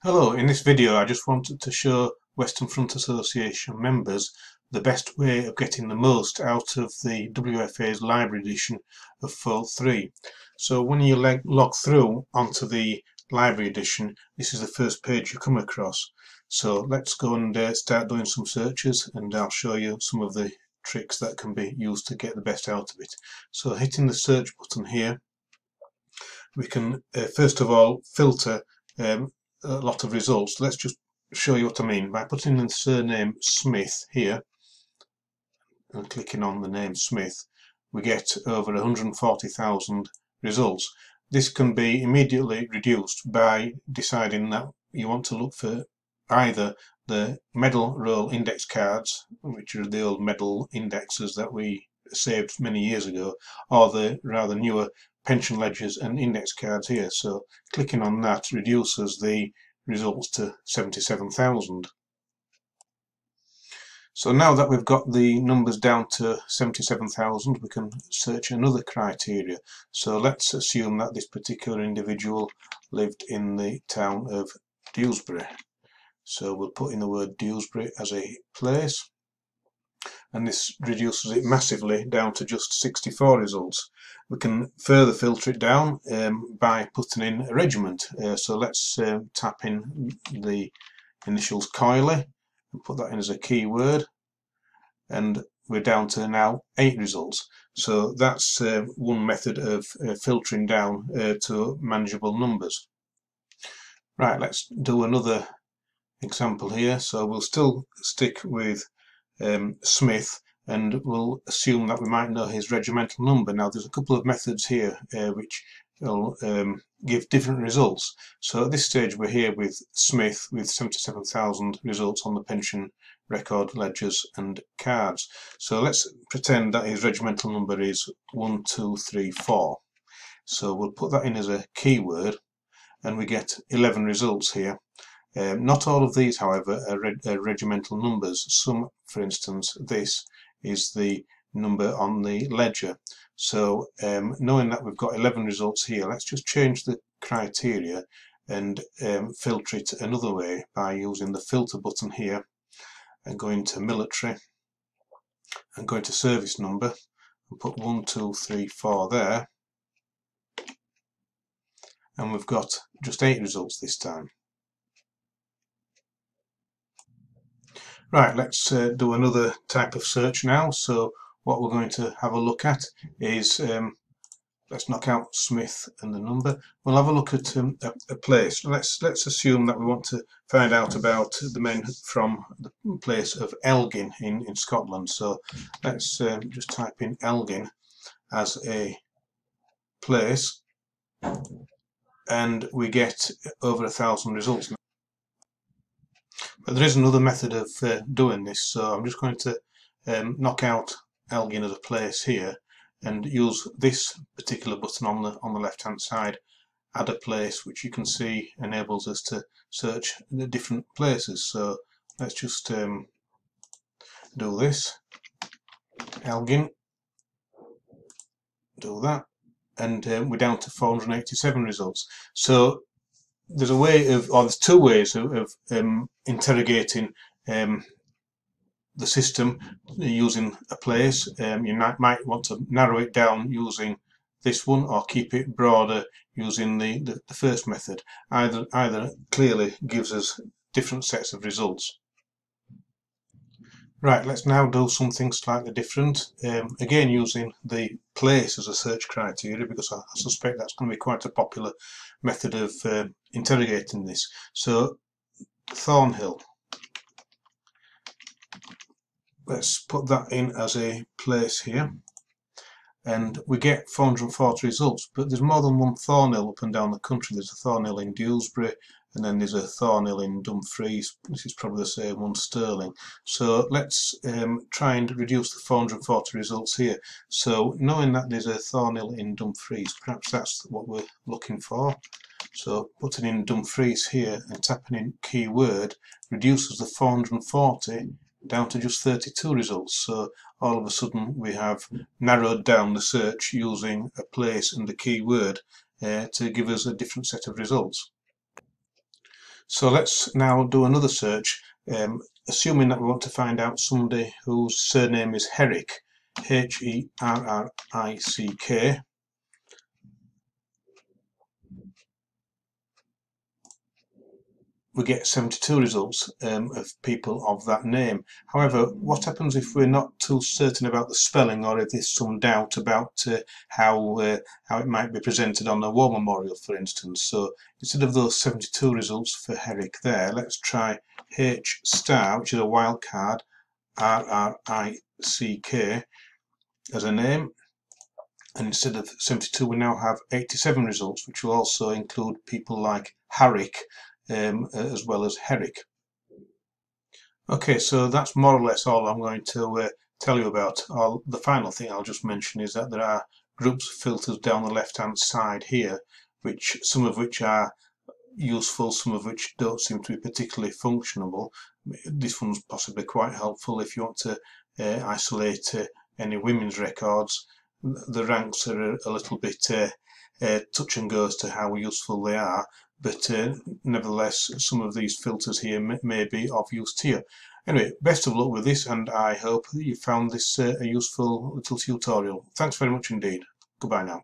Hello, in this video I just wanted to show Western Front Association members the best way of getting the most out of the WFA's library edition of Fold3. So when you log through onto the library edition, this is the first page you come across. So let's go and start doing some searches, and I'll show you some of the tricks that can be used to get the best out of it. So hitting the search button here, we can first of all filter a lot of results. Let's just show you what I mean. By putting in the surname Smith here and clicking on the name Smith, we get over 140,000 results. This can be immediately reduced by deciding that you want to look for either the medal roll index cards, which are the old medal indexes that we saved many years ago, or the rather newer pension ledgers and index cards here. So clicking on that reduces the results to 77,000. So now that we've got the numbers down to 77,000, we can search another criteria. So let's assume that this particular individual lived in the town of Dewsbury. So we'll put in the word Dewsbury as a place, and this reduces it massively down to just 64 results. We can further filter it down by putting in a regiment. So let's tap in the initials Coily and put that in as a keyword, and we're down to now 8 results. So that's one method of filtering down to manageable numbers. Right, let's do another example here. So we'll still stick with Smith, and we'll assume that we might know his regimental number. Now there's a couple of methods here which will give different results. So at this stage we're here with Smith with 77,000 results on the pension record, ledgers and cards. So let's pretend that his regimental number is 1234. So we'll put that in as a keyword, and we get 11 results here. Not all of these, however, are regimental numbers. Some, for instance, this is the number on the ledger. So knowing that we've got 11 results here, let's just change the criteria and filter it another way by using the filter button here and going to military and going to service number and put 1234 there, and we've got just 8 results this time. Right, let's do another type of search now. So what we're going to have a look at is, let's knock out Smith and the number. We'll have a look at a place. Let's assume that we want to find out about the men from the place of Elgin in Scotland. So let's just type in Elgin as a place, and we get over 1,000 results. But there is another method of doing this, so I'm just going to knock out Elgin as a place here and use this particular button on the left hand side, add a place, which you can see enables us to search the different places. So let's just do this, Elgin, do that, and we're down to 487 results. So there's a way of, or there's two ways of interrogating the system using a place. You might want to narrow it down using this one, or keep it broader using the first method. Either clearly gives us different sets of results. Right, let's now do something slightly different, again using the place as a search criteria, because I suspect that's going to be quite a popular method of interrogating this. So Thornhill, let's put that in as a place here, and we get 440 results, but there's more than one Thornhill up and down the country. There's a Thornhill in Dewsbury, and then there's a Thornhill in Dumfries. This is probably the same one, Stirling. So let's try and reduce the 440 results here. So knowing that there's a Thornhill in Dumfries, perhaps that's what we're looking for. So putting in Dumfries here and tapping in keyword reduces the 440 down to just 32 results. So all of a sudden we have narrowed down the search using a place and the keyword to give us a different set of results. So let's now do another search, assuming that we want to find out somebody whose surname is Herrick, Herrick. We get 72 results of people of that name. However, what happens if we're not too certain about the spelling, or if there's some doubt about how it might be presented on a war memorial, for instance? So instead of those 72 results for Herrick there, let's try H star, which is a wildcard, RRICK as a name. And instead of 72, we now have 87 results, which will also include people like Harrick, as well as Herrick. Okay, so that's more or less all I'm going to tell you about. The final thing I'll just mention is that there are groups of filters down the left hand side here, which some of which are useful, some of which don't seem to be particularly functional. This one's possibly quite helpful if you want to isolate any women's records. The ranks are a little bit touch and go as to how useful they are, but nevertheless some of these filters here may be of use to you. Anyway, best of luck with this, and I hope that you found this a useful little tutorial. Thanks very much indeed. Goodbye now.